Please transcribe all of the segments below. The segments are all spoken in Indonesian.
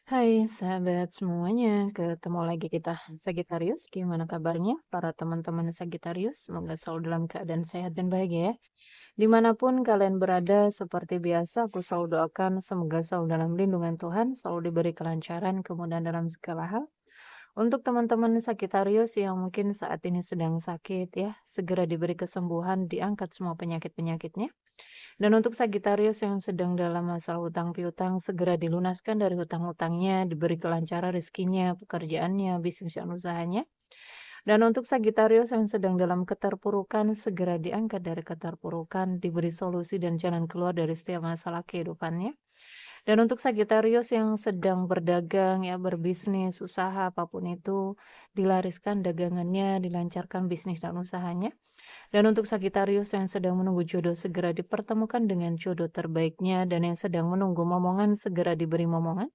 Hai sahabat semuanya, ketemu lagi kita Sagittarius. Gimana kabarnya para teman-teman Sagittarius? Semoga selalu dalam keadaan sehat dan bahagia ya. Dimanapun kalian berada, seperti biasa aku selalu doakan semoga selalu dalam lindungan Tuhan, selalu diberi kelancaran, kemudahan dalam segala hal. Untuk teman-teman Sagittarius yang mungkin saat ini sedang sakit ya, segera diberi kesembuhan, diangkat semua penyakit-penyakitnya. Dan untuk Sagitarius yang sedang dalam masalah hutang piutang, segera dilunaskan dari hutang-hutangnya, diberi kelancaran rezekinya, pekerjaannya, bisnis dan usahanya. Dan untuk Sagitarius yang sedang dalam keterpurukan, segera diangkat dari keterpurukan, diberi solusi dan jalan keluar dari setiap masalah kehidupannya. Dan untuk Sagitarius yang sedang berdagang, ya berbisnis, usaha apapun itu, dilariskan dagangannya, dilancarkan bisnis dan usahanya. Dan untuk Sagitarius yang sedang menunggu jodoh segera dipertemukan dengan jodoh terbaiknya dan yang sedang menunggu momongan segera diberi momongan.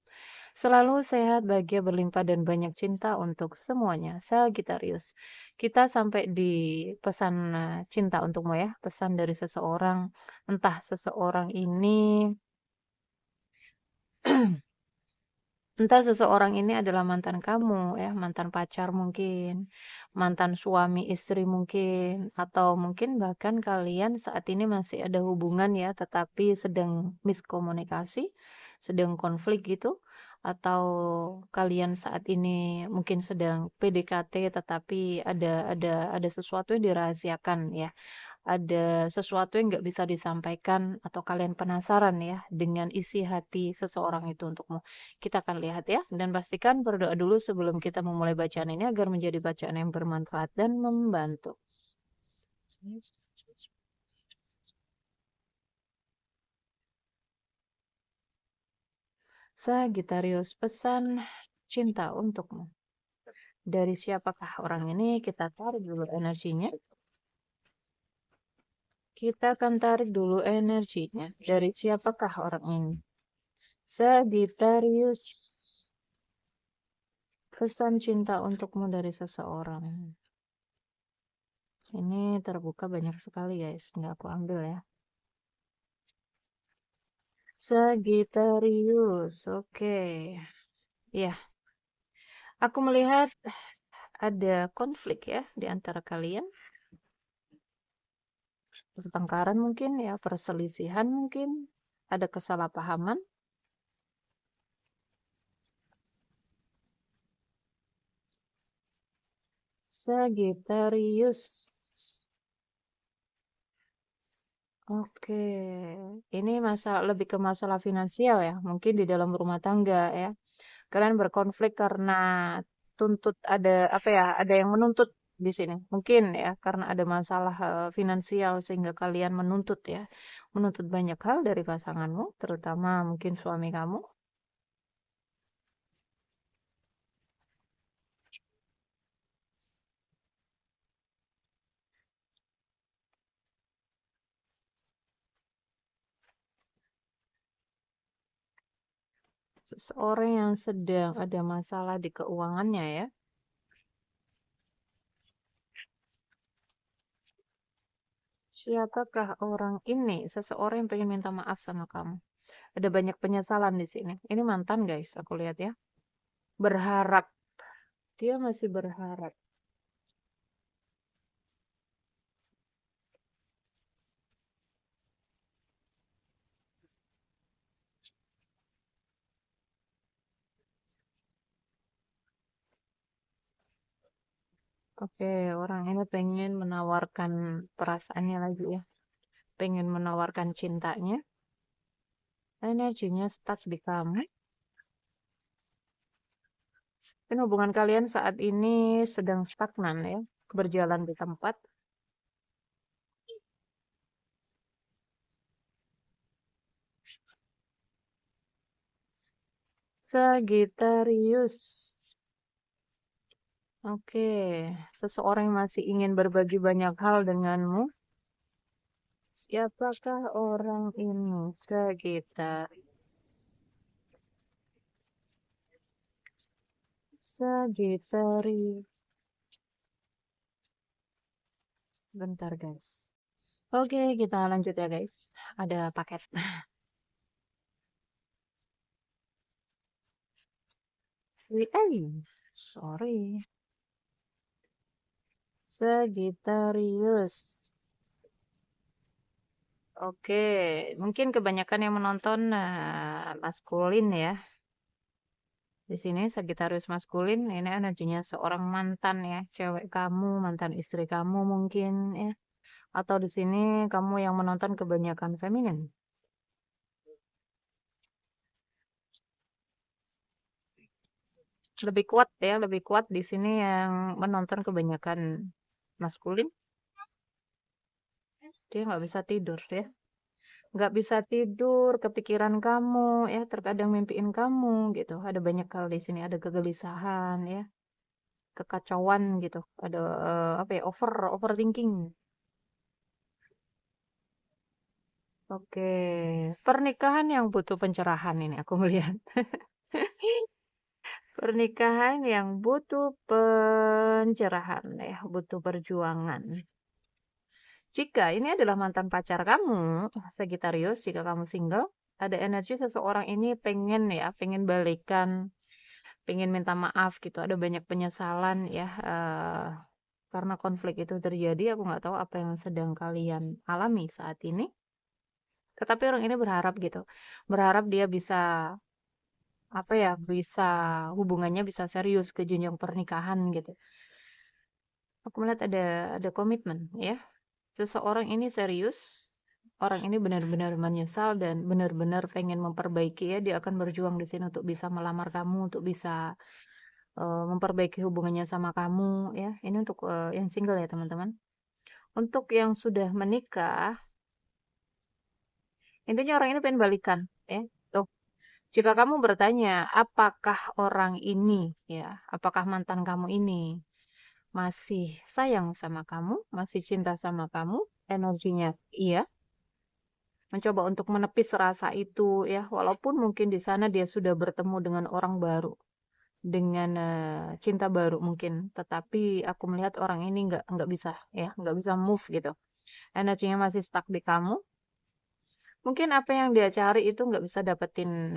Selalu sehat, bahagia, berlimpah dan banyak cinta untuk semuanya. Sagitarius. Kita sampai di pesan cinta untukmu ya, pesan dari seseorang. Entah seseorang ini entah seseorang ini adalah mantan kamu ya, mantan pacar mungkin, mantan suami istri mungkin, atau mungkin bahkan kalian saat ini masih ada hubungan ya, tetapi sedang miskomunikasi, sedang konflik gitu, atau kalian saat ini mungkin sedang PDKT tetapi ada sesuatu yang dirahasiakan ya. Ada sesuatu yang nggak bisa disampaikan atau kalian penasaran ya dengan isi hati seseorang itu untukmu. Kita akan lihat ya dan pastikan berdoa dulu sebelum kita memulai bacaan ini agar menjadi bacaan yang bermanfaat dan membantu. Sagittarius, pesan cinta untukmu. Dari siapakah orang ini? Kita tarik dulu energinya. Kita akan tarik dulu energinya. Dari siapakah orang ini? Sagittarius. Pesan cinta untukmu dari seseorang. Ini terbuka banyak sekali guys, nggak aku ambil ya. Sagittarius, oke. Ya, aku melihat ada konflik ya di antara kalian. Pertengkaran mungkin ya, perselisihan mungkin, ada kesalahpahaman. Sagittarius. Oke, ini masalah lebih ke masalah finansial ya, mungkin di dalam rumah tangga ya. Kalian berkonflik karena tuntut ada apa ya, ada yang menuntut di sini. Mungkin ya karena ada masalah finansial sehingga kalian menuntut ya, menuntut banyak hal dari pasanganmu, terutama mungkin suami kamu. Seseorang yang sedang ada masalah di keuangannya ya. Siapakah orang ini? Seseorang yang pengen minta maaf sama kamu. Ada banyak penyesalan di sini. Ini mantan guys, aku lihat ya. Berharap. Dia masih berharap. Oke, orang ini pengen menawarkan perasaannya lagi ya. Pengen menawarkan cintanya. Energinya stuck di kamu. Dan hubungan kalian saat ini sedang stagnan ya. Berjalan di tempat. Sagittarius. Oke, seseorang yang masih ingin berbagi banyak hal denganmu. Siapakah orang ini? Sagittarius. Sagittarius. Bentar guys. Oke, kita lanjut ya guys. Ada paket. Sorry. Sagittarius. Oke, mungkin kebanyakan yang menonton maskulin ya. Di sini Sagittarius maskulin, ini energinya seorang mantan ya, cewek kamu, mantan istri kamu mungkin ya. Atau di sini kamu yang menonton kebanyakan feminin. Lebih kuat ya, lebih kuat di sini yang menonton kebanyakan maskulin. Dia nggak bisa tidur ya. Nggak bisa tidur, kepikiran kamu ya, terkadang mimpiin kamu gitu. Ada banyak hal di sini, ada kegelisahan ya, kekacauan gitu. Ada apa ya, overthinking. Oke, pernikahan yang butuh pencerahan ini aku melihat. Pernikahan yang butuh pencerahan ya, butuh perjuangan. Jika ini adalah mantan pacar kamu, Sagittarius, jika kamu single, ada energi seseorang ini pengen ya, pengen balikan, pengen minta maaf gitu. Ada banyak penyesalan ya, karena konflik itu terjadi. Aku nggak tahu apa yang sedang kalian alami saat ini. Tetapi orang ini berharap gitu, berharap dia bisa apa ya, bisa hubungannya bisa serius ke jenjang pernikahan gitu. Aku melihat ada komitmen ya. Seseorang ini serius, orang ini benar-benar menyesal dan benar-benar pengen memperbaiki ya, dia akan berjuang di sini untuk bisa melamar kamu, untuk bisa memperbaiki hubungannya sama kamu ya. Ini untuk yang single ya teman-teman. Untuk yang sudah menikah, intinya orang ini pengen balikan ya. Tuh, jika kamu bertanya, apakah orang ini ya, apakah mantan kamu ini masih sayang sama kamu, masih cinta sama kamu, energinya iya, mencoba untuk menepis rasa itu ya, walaupun mungkin di sana dia sudah bertemu dengan orang baru, dengan cinta baru mungkin, tetapi aku melihat orang ini nggak bisa ya, nggak bisa move gitu. Energinya masih stuck di kamu. Mungkin apa yang dia cari itu nggak bisa dapetin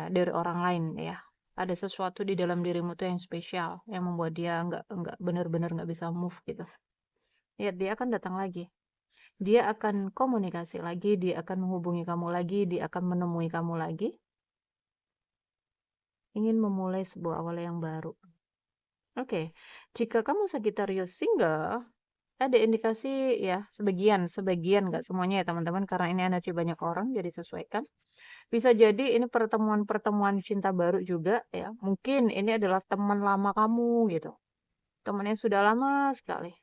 dari orang lain ya. Ada sesuatu di dalam dirimu tuh yang spesial, yang membuat dia nggak benar-benar nggak bisa move gitu. Lihat dia akan datang lagi. Dia akan komunikasi lagi, dia akan menghubungi kamu lagi, dia akan menemui kamu lagi, ingin memulai sebuah awal yang baru. Oke, jika kamu Sagittarius single, ada indikasi ya, sebagian nggak semuanya ya teman-teman, karena ini energi banyak orang, jadi sesuaikan. Bisa jadi ini pertemuan-pertemuan cinta baru juga ya. Mungkin ini adalah teman lama kamu gitu. Teman yang sudah lama sekali.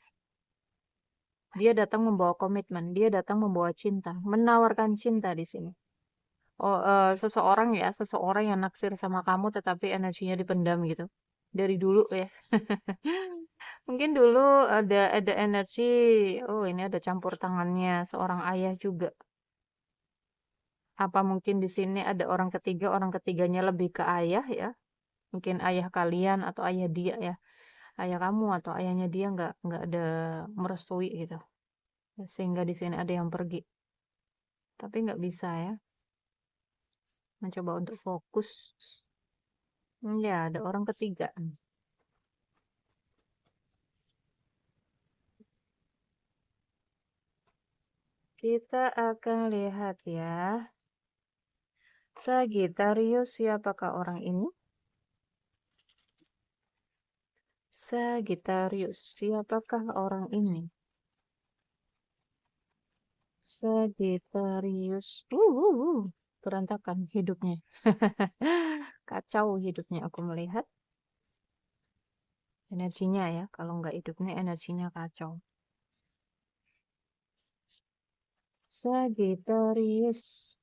Dia datang membawa komitmen, dia datang membawa cinta, menawarkan cinta di sini. Oh, seseorang yang naksir sama kamu tetapi energinya dipendam gitu. Dari dulu ya. Mungkin dulu ada energi, oh ini ada campur tangannya seorang ayah juga. Apa mungkin di sini ada orang ketiganya lebih ke ayah ya? Mungkin ayah kalian atau ayah dia ya. Ayah kamu atau ayahnya dia nggak ada merestui gitu. Sehingga di sini ada yang pergi. Tapi nggak bisa ya. Mencoba untuk fokus. Ya, ada orang ketiga. Kita akan lihat ya. Sagittarius, siapakah orang ini? Sagittarius, siapakah orang ini? Sagittarius. Berantakan hidupnya. Kacau hidupnya aku melihat. Energinya ya, kalau nggak hidupnya energinya kacau. Sagittarius.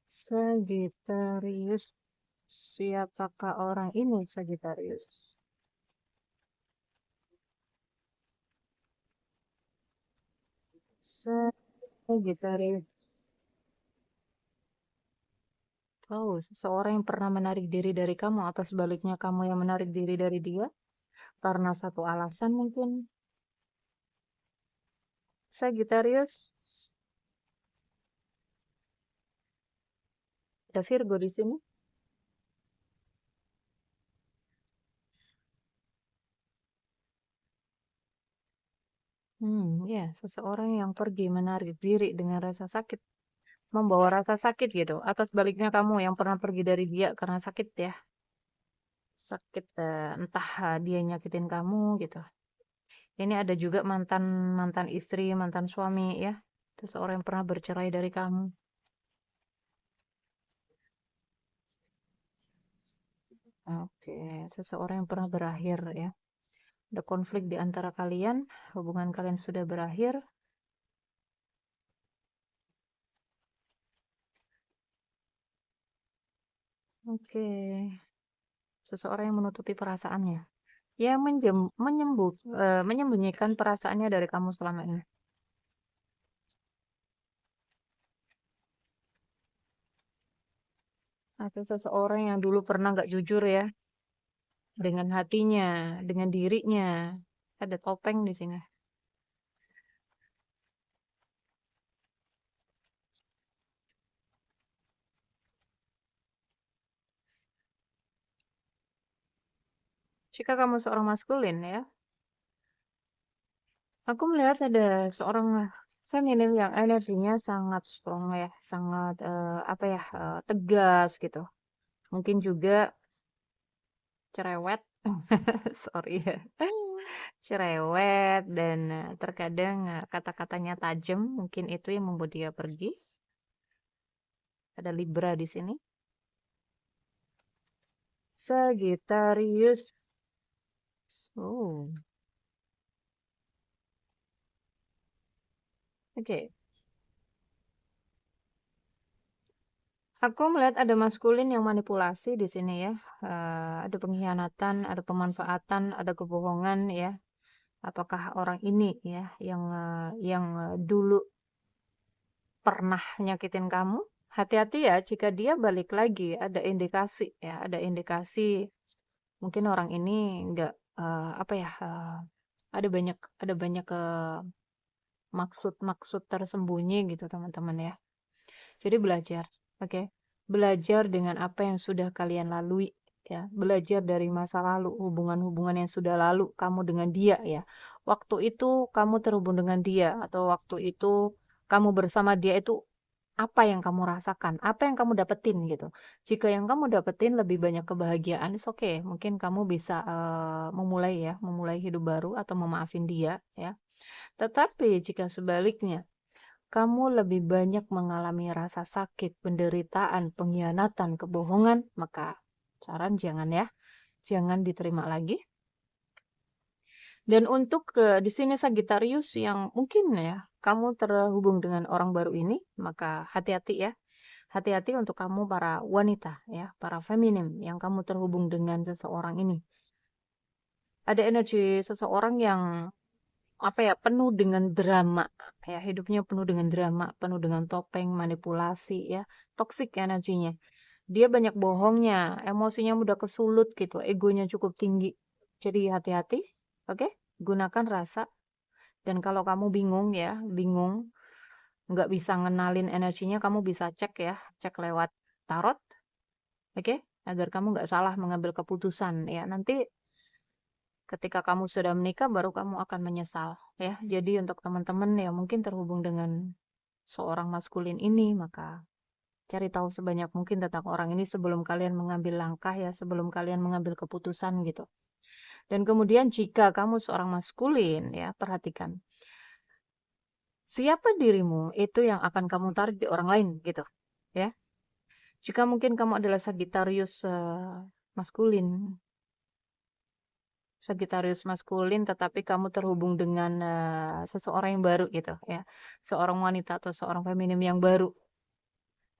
Sagittarius. Siapakah orang ini Sagittarius? Sagittarius. Oh, seseorang yang pernah menarik diri dari kamu atau sebaliknya kamu yang menarik diri dari dia karena satu alasan mungkin. Sagittarius. Ada Virgo di sini. Ya, seseorang yang pergi menarik diri dengan rasa sakit, membawa rasa sakit gitu. Atau sebaliknya kamu yang pernah pergi dari dia karena sakit ya. Sakit entah dia nyakitin kamu gitu. Ini ada juga mantan mantan istri, mantan suami ya. Seseorang yang pernah bercerai dari kamu. Oke, seseorang yang pernah berakhir ya. Ada konflik di antara kalian, hubungan kalian sudah berakhir. Oke, seseorang yang menutupi perasaannya. Ya, menyembunyikan perasaannya dari kamu selama ini. Atau seseorang yang dulu pernah nggak jujur ya, dengan hatinya, dengan dirinya. Ada topeng di sini. Jika kamu seorang maskulin ya, aku melihat ada seorang feminim yang energinya sangat strong ya, sangat apa ya, tegas gitu. Mungkin juga cerewet, sorry ya, cerewet dan terkadang kata-katanya tajam, mungkin itu yang membuat dia pergi. Ada Libra di sini. Sagittarius. Oh, oke. Aku melihat ada maskulin yang manipulasi di sini ya. Ada pengkhianatan, ada pemanfaatan, ada kebohongan ya. Apakah orang ini ya yang dulu pernah nyakitin kamu? Hati-hati ya jika dia balik lagi, ada indikasi ya, ada indikasi mungkin orang ini nggak apa ya, ada banyak maksud-maksud tersembunyi gitu teman-teman ya. Jadi belajar, oke. Belajar dengan apa yang sudah kalian lalui ya. Belajar dari masa lalu, hubungan-hubungan yang sudah lalu kamu dengan dia ya. Waktu itu kamu terhubung dengan dia atau waktu itu kamu bersama dia itu apa yang kamu rasakan, apa yang kamu dapetin gitu. Jika yang kamu dapetin lebih banyak kebahagiaan, it's okay. Mungkin kamu bisa memulai ya, memulai hidup baru atau memaafin dia ya. Tetapi jika sebaliknya kamu lebih banyak mengalami rasa sakit, penderitaan, pengkhianatan, kebohongan, maka saran jangan ya, jangan diterima lagi. Dan untuk di sini Sagittarius yang mungkin ya, kamu terhubung dengan orang baru ini, maka hati-hati ya. Hati-hati untuk kamu para wanita ya, para feminim yang kamu terhubung dengan seseorang ini. Ada energi seseorang yang apa ya, penuh dengan drama ya, hidupnya penuh dengan drama, penuh dengan topeng, manipulasi ya, toxic energinya. Dia banyak bohongnya, emosinya mudah kesulut gitu, egonya cukup tinggi. Jadi hati-hati, oke? Gunakan rasa. Dan kalau kamu bingung ya, bingung, nggak bisa ngenalin energinya, kamu bisa cek ya, cek lewat tarot, oke? Agar kamu nggak salah mengambil keputusan ya. Nanti ketika kamu sudah menikah baru kamu akan menyesal ya. Jadi untuk teman-teman yang mungkin terhubung dengan seorang maskulin ini, maka cari tahu sebanyak mungkin tentang orang ini sebelum kalian mengambil langkah ya, sebelum kalian mengambil keputusan gitu. Dan kemudian jika kamu seorang maskulin ya, perhatikan siapa dirimu itu yang akan kamu tarik di orang lain gitu ya. Jika mungkin kamu adalah Sagittarius maskulin, Sagittarius maskulin, tetapi kamu terhubung dengan seseorang yang baru gitu ya, seorang wanita atau seorang feminim yang baru.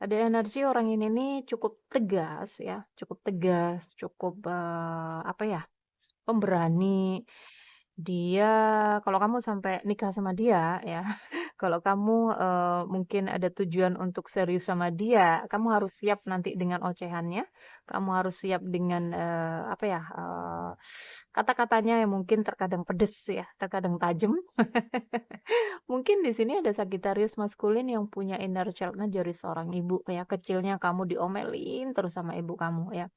Ada energi orang ini nih cukup tegas ya, cukup tegas, cukup apa ya, pemberani. Dia kalau kamu sampai nikah sama dia ya, Kalau kamu, mungkin ada tujuan untuk serius sama dia, kamu harus siap nanti dengan ocehannya, kamu harus siap dengan, apa ya, kata-katanya yang mungkin terkadang pedes ya, terkadang tajam. Mungkin di sini ada Sagittarius maskulin yang punya inner child-nya jadi seorang ibu ya, kecilnya kamu diomelin terus sama ibu kamu ya.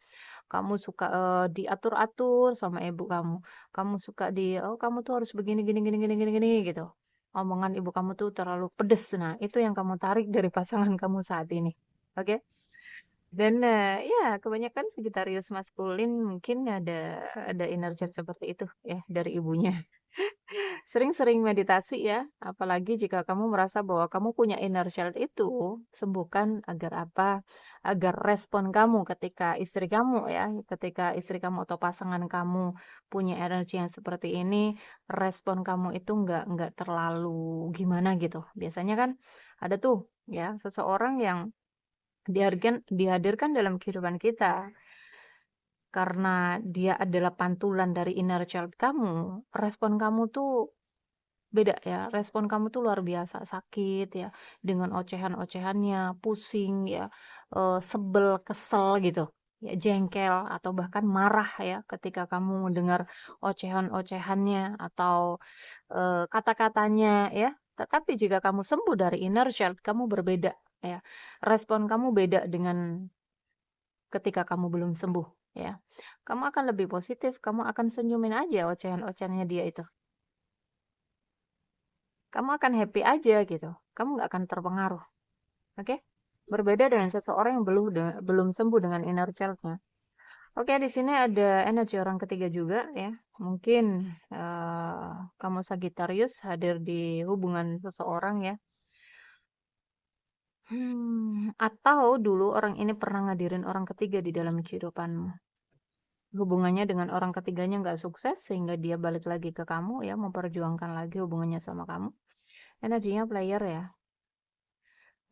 Kamu suka, diatur-atur sama ibu kamu. Kamu suka "Oh, kamu tuh harus begini gini gini gini gini gini," gitu. Omongan ibu kamu tuh terlalu pedes. Nah, itu yang kamu tarik dari pasangan kamu saat ini, oke? Dan, ya kebanyakan Sagittarius maskulin mungkin ada inner child seperti itu ya dari ibunya. Sering-sering meditasi ya, apalagi jika kamu merasa bahwa kamu punya inner child itu, sembuhkan agar apa? Agar respon kamu ketika istri kamu ya, ketika istri kamu atau pasangan kamu punya energi yang seperti ini, respon kamu itu nggak terlalu gimana gitu. Biasanya kan ada tuh ya seseorang yang dihadirkan dalam kehidupan kita karena dia adalah pantulan dari inner child kamu, respon kamu tuh beda ya, respon kamu tuh luar biasa sakit ya, dengan ocehan-ocehannya, pusing ya, sebel, kesel gitu, ya jengkel atau bahkan marah ya ketika kamu mendengar ocehan-ocehannya atau, kata-katanya ya. Tetapi jika kamu sembuh dari inner child, kamu berbeda ya, respon kamu beda dengan ketika kamu belum sembuh ya. Kamu akan lebih positif, kamu akan senyumin aja ocehan-ocehannya dia itu. Kamu akan happy aja gitu, kamu nggak akan terpengaruh, oke? Berbeda dengan seseorang yang belum sembuh dengan inner child-nya. Oke, di sini ada energi orang ketiga juga ya. Mungkin, kamu Sagittarius hadir di hubungan seseorang ya. Atau dulu orang ini pernah ngadirin orang ketiga di dalam kehidupanmu. Hubungannya dengan orang ketiganya nggak sukses sehingga dia balik lagi ke kamu ya, memperjuangkan lagi hubungannya sama kamu. Energinya player ya.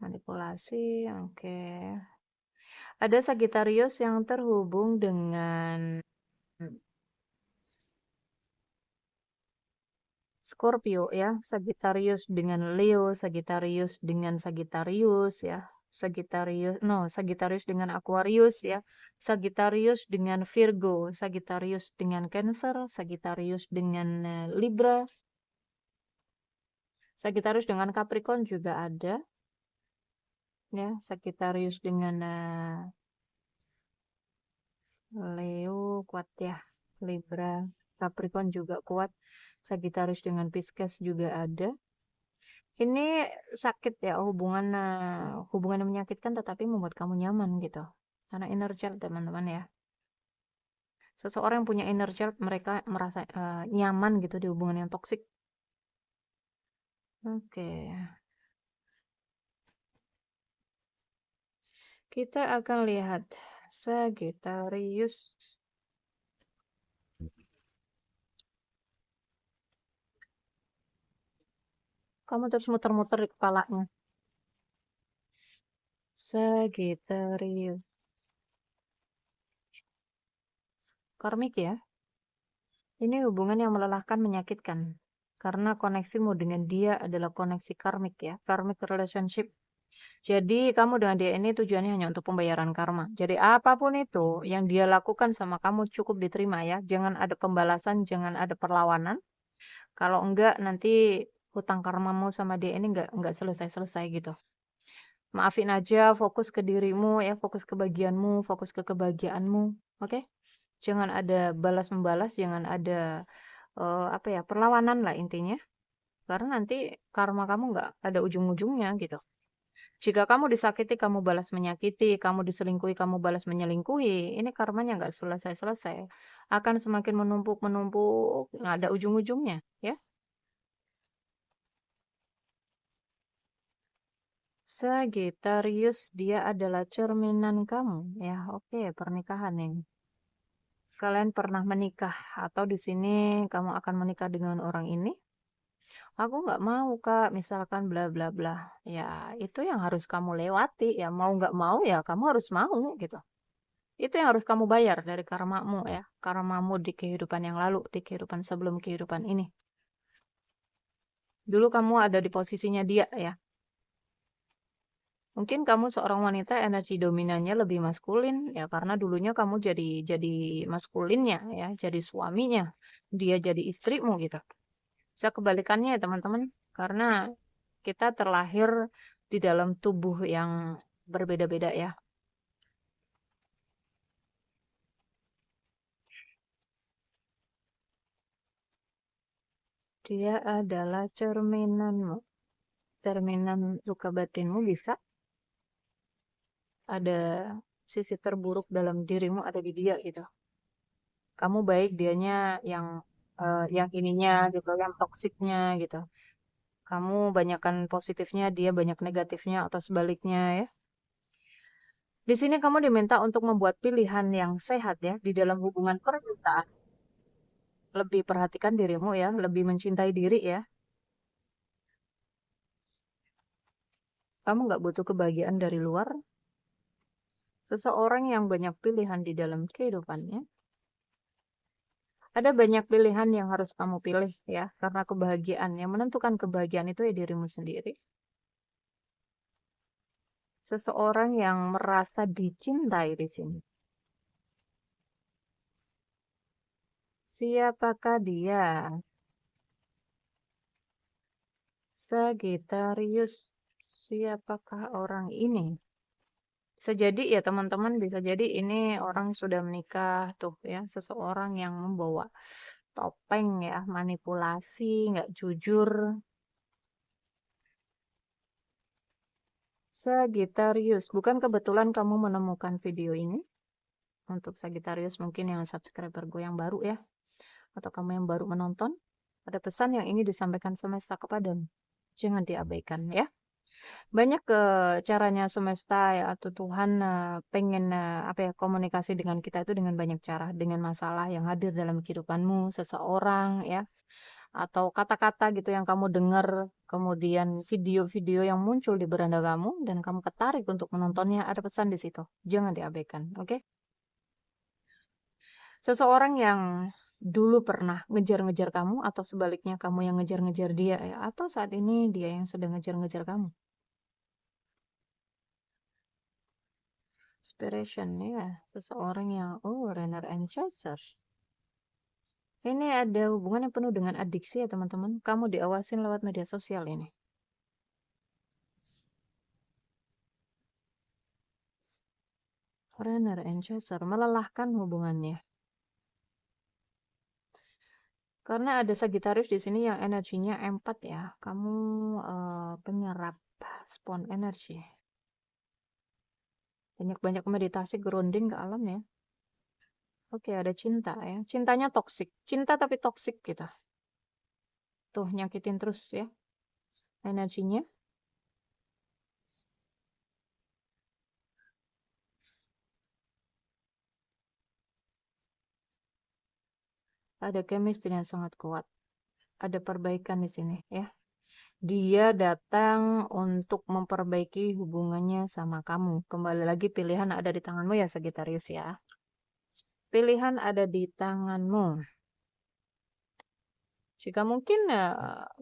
Manipulasi, oke. Ada Sagittarius yang terhubung dengan Scorpio ya, Sagittarius dengan Leo, Sagittarius dengan Sagittarius ya, Sagittarius dengan Aquarius ya, Sagittarius dengan Virgo, Sagittarius dengan Cancer, Sagittarius dengan Libra, Sagittarius dengan Capricorn juga ada ya, Sagittarius dengan Leo kuat ya, Libra, Capricorn juga kuat, Sagittarius dengan Pisces juga ada. Ini sakit ya hubungan yang menyakitkan tetapi membuat kamu nyaman gitu. Karena inner child teman-teman ya. Seseorang yang punya inner child mereka merasa nyaman gitu di hubungan yang toksik. Oke. Kita akan lihat Sagittarius. Kamu terus muter-muter di kepalanya. Sagittarius. Karmik ya. Ini hubungan yang melelahkan, menyakitkan. Karena koneksimu dengan dia adalah koneksi karmik ya. Karmic relationship. Jadi kamu dengan dia ini tujuannya hanya untuk pembayaran karma. Jadi apapun itu yang dia lakukan sama kamu cukup diterima ya. Jangan ada pembalasan, jangan ada perlawanan. Kalau enggak nanti hutang karmamu sama dia ini enggak selesai-selesai gitu. Maafin aja, fokus ke dirimu ya, fokus ke bagianmu, fokus ke kebahagiaanmu. Oke? Jangan ada balas-membalas, jangan ada apa ya, perlawanan lah intinya. Karena nanti karma kamu nggak ada ujung-ujungnya gitu. Jika kamu disakiti, kamu balas menyakiti, kamu diselingkuhi, kamu balas menyelingkuhi, ini karmanya nggak selesai-selesai. Akan semakin menumpuk-menumpuk, nggak ada ujung-ujungnya, ya. Sagittarius, dia adalah cerminan kamu, ya. Oke, pernikahan ini. Kalian pernah menikah atau di sini kamu akan menikah dengan orang ini? Aku nggak mau Kak, misalkan bla bla bla. Ya, itu yang harus kamu lewati. Ya, mau nggak mau ya kamu harus mau gitu. Itu yang harus kamu bayar dari karmamu ya. Karmamu di kehidupan yang lalu, di kehidupan sebelum kehidupan ini. Dulu kamu ada di posisinya dia ya. Mungkin kamu seorang wanita energi dominannya lebih maskulin ya karena dulunya kamu jadi maskulinnya ya, jadi suaminya. Dia jadi istrimu gitu. Bisa kebalikannya ya teman-teman, karena kita terlahir di dalam tubuh yang berbeda-beda ya. Dia adalah cerminanmu. Cerminan suka batinmu bisa ada sisi terburuk dalam dirimu ada di dia gitu. Kamu baik, dianya yang ininya gitu, yang toksiknya gitu. Kamu banyakkan positifnya, dia banyak negatifnya atau sebaliknya ya. Di sini kamu diminta untuk membuat pilihan yang sehat ya di dalam hubungan percintaan. Lebih perhatikan dirimu ya, lebih mencintai diri ya. Kamu nggak butuh kebahagiaan dari luar. Seseorang yang banyak pilihan di dalam kehidupannya. Ada banyak pilihan yang harus kamu pilih ya, karena kebahagiaan yang menentukan kebahagiaan itu ya dirimu sendiri. Seseorang yang merasa dicintai di sini. Siapakah dia? Sagittarius. Siapakah orang ini? Bisa jadi ya teman-teman, bisa jadi ini orang sudah menikah tuh ya, seseorang yang membawa topeng ya, manipulasi, nggak jujur. Sagittarius, bukan kebetulan kamu menemukan video ini? Untuk Sagittarius mungkin yang subscriber gue yang baru ya, atau kamu yang baru menonton, ada pesan yang ingin disampaikan semesta kepadamu. Jangan diabaikan ya. Banyak caranya semesta ya atau Tuhan pengen apa ya komunikasi dengan kita itu dengan banyak cara, dengan masalah yang hadir dalam kehidupanmu, seseorang ya, atau kata-kata gitu yang kamu dengar, kemudian video-video yang muncul di beranda kamu dan kamu ketarik untuk menontonnya, ada pesan di situ. Jangan diabaikan, oke? Seseorang yang dulu pernah ngejar-ngejar kamu atau sebaliknya kamu yang ngejar-ngejar dia ya, atau saat ini dia yang sedang ngejar-ngejar kamu. Inspiration ya, seseorang yang runner and chaser. Ini ada hubungan yang penuh dengan adiksi ya teman-teman. Kamu diawasin lewat media sosial ini. Runner and chaser melelahkan hubungannya. Karena ada Sagittarius di sini yang energinya empat ya. Kamu penyerap spon energi. Banyak-banyak meditasi grounding ke alam ya. Oke, ada cinta ya. Cintanya toksik. Cinta tapi toksik gitu. Tuh, nyakitin terus ya. Energinya. Ada chemistry yang sangat kuat. Ada perbaikan di sini ya. Dia datang untuk memperbaiki hubungannya sama kamu. Kembali lagi pilihan ada di tanganmu ya Sagittarius ya. Pilihan ada di tanganmu. Jika mungkin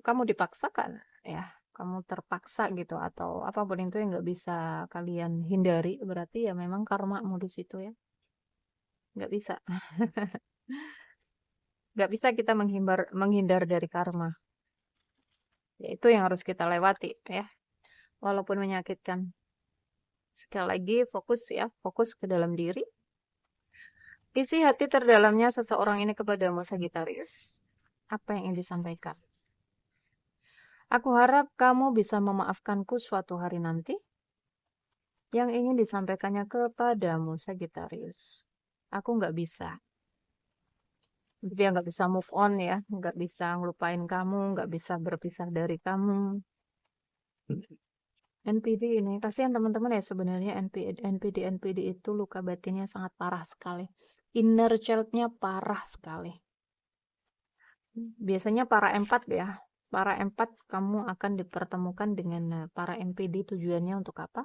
kamu dipaksakan ya, kamu terpaksa gitu atau apapun itu yang nggak bisa kalian hindari, berarti ya memang karmamu di situ ya. Nggak bisa. Nggak bisa kita menghindar dari karma. Ya, itu yang harus kita lewati ya. Walaupun menyakitkan. Sekali lagi fokus ya, fokus ke dalam diri. Isi hati terdalamnya seseorang ini kepadamu Sagittarius. Apa yang ingin disampaikan? Aku harap kamu bisa memaafkanku suatu hari nanti. Yang ingin disampaikannya kepadamu Sagittarius. Aku nggak bisa. Dia nggak bisa move on ya, nggak bisa ngelupain kamu, nggak bisa berpisah dari kamu. NPD ini, kasihan teman-teman ya sebenarnya NPD itu luka batinnya sangat parah sekali. Inner child-nya parah sekali. Biasanya para empat ya. Para empat kamu akan dipertemukan dengan para NPD tujuannya untuk apa?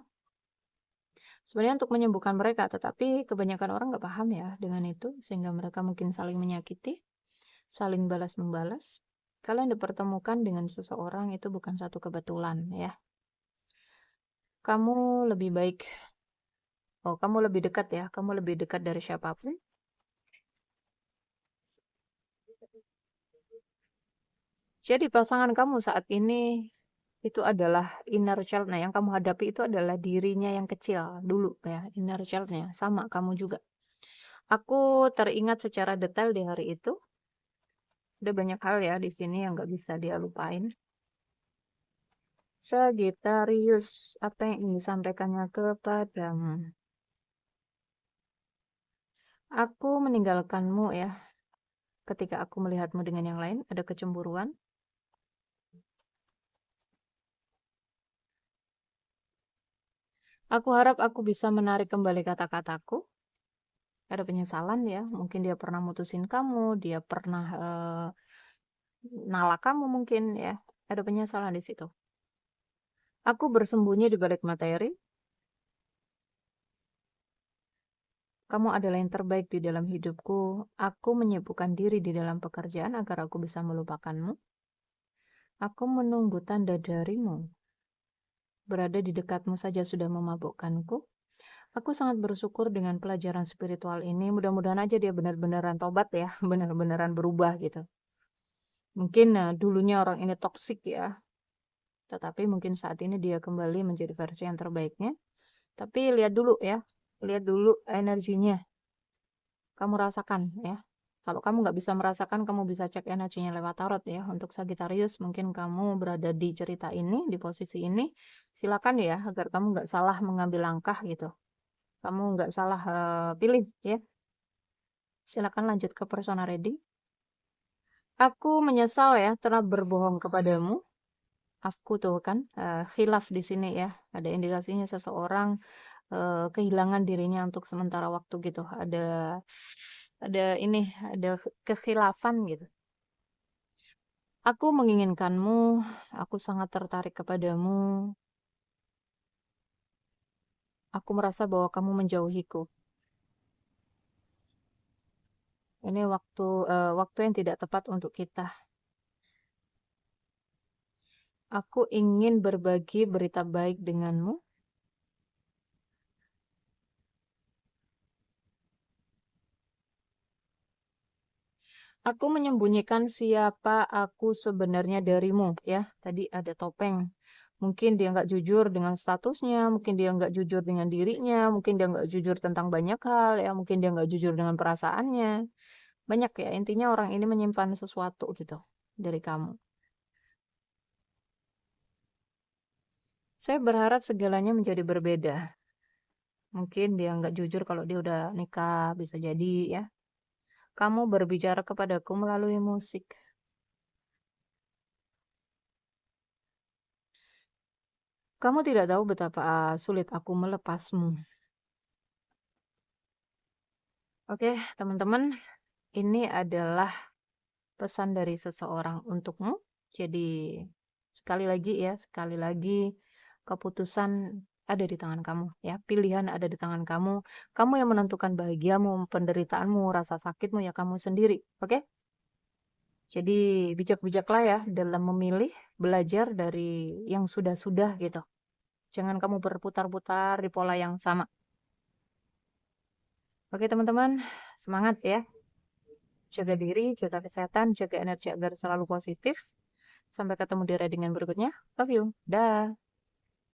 Sebenarnya untuk menyembuhkan mereka, tetapi kebanyakan orang nggak paham ya dengan itu, sehingga mereka mungkin saling menyakiti, saling balas-membalas. Kalian dipertemukan dengan seseorang itu bukan satu kebetulan ya. Kamu lebih baik, oh kamu lebih dekat ya, kamu lebih dekat dari siapapun. Jadi pasangan kamu saat ini itu adalah inner child. Nah, yang kamu hadapi itu adalah dirinya yang kecil dulu ya, inner child-nya. Sama kamu juga. Aku teringat secara detail di hari itu. Ada banyak hal ya di sini yang nggak bisa dia lupain. Sagittarius, apa yang ingin disampaikannya kepadamu? Aku meninggalkanmu ya. Ketika aku melihatmu dengan yang lain, ada kecemburuan. Aku harap aku bisa menarik kembali kata-kataku. Ada penyesalan ya, mungkin dia pernah mutusin kamu, dia pernah nolak kamu mungkin ya. Ada penyesalan di situ. Aku bersembunyi di balik materi. Kamu adalah yang terbaik di dalam hidupku. Aku menyibukkan diri di dalam pekerjaan agar aku bisa melupakanmu. Aku menunggu tanda darimu. Berada di dekatmu saja sudah memabukkanku. Aku sangat bersyukur dengan pelajaran spiritual ini. Mudah-mudahan aja dia benar-benaran tobat ya, benar-benaran berubah gitu. Mungkin dulunya orang ini toksik ya, tetapi mungkin saat ini dia kembali menjadi versi yang terbaiknya. Tapi lihat dulu ya, lihat dulu energinya. Kamu rasakan ya. Kalau kamu nggak bisa merasakan, kamu bisa cek energinya lewat tarot ya. Untuk Sagittarius, mungkin kamu berada di cerita ini, di posisi ini. Silakan ya, agar kamu nggak salah mengambil langkah gitu. Kamu nggak salah pilih ya. Silakan lanjut ke persona reading. Aku menyesal ya telah berbohong kepadamu. Aku tuh kan khilaf di sini ya. Ada indikasinya seseorang kehilangan dirinya untuk sementara waktu gitu. Ada ini, ada kekhilafan gitu. Aku menginginkanmu, aku sangat tertarik kepadamu. Aku merasa bahwa kamu menjauhiku. Ini waktu yang tidak tepat untuk kita. Aku ingin berbagi berita baik denganmu. Aku menyembunyikan siapa aku sebenarnya darimu, ya. Tadi ada topeng. Mungkin dia nggak jujur dengan statusnya, mungkin dia nggak jujur dengan dirinya, mungkin dia nggak jujur tentang banyak hal, ya. Mungkin dia nggak jujur dengan perasaannya. Banyak ya, intinya orang ini menyimpan sesuatu gitu dari kamu. Saya berharap segalanya menjadi berbeda. Mungkin dia nggak jujur kalau dia udah nikah, bisa jadi ya. Kamu berbicara kepadaku melalui musik. Kamu tidak tahu betapa sulit aku melepasmu. Oke, teman-teman, ini adalah pesan dari seseorang untukmu. Jadi, sekali lagi ya, sekali lagi keputusan ada di tangan kamu ya. Pilihan ada di tangan kamu. Kamu yang menentukan bahagiamu, penderitaanmu, rasa sakitmu ya kamu sendiri. Oke? Jadi bijak-bijaklah ya dalam memilih, belajar dari yang sudah-sudah gitu. Jangan kamu berputar-putar di pola yang sama. Oke teman-teman, semangat ya. Jaga diri, jaga kesehatan, jaga energi agar selalu positif. Sampai ketemu di readingan berikutnya. Love you. Dah.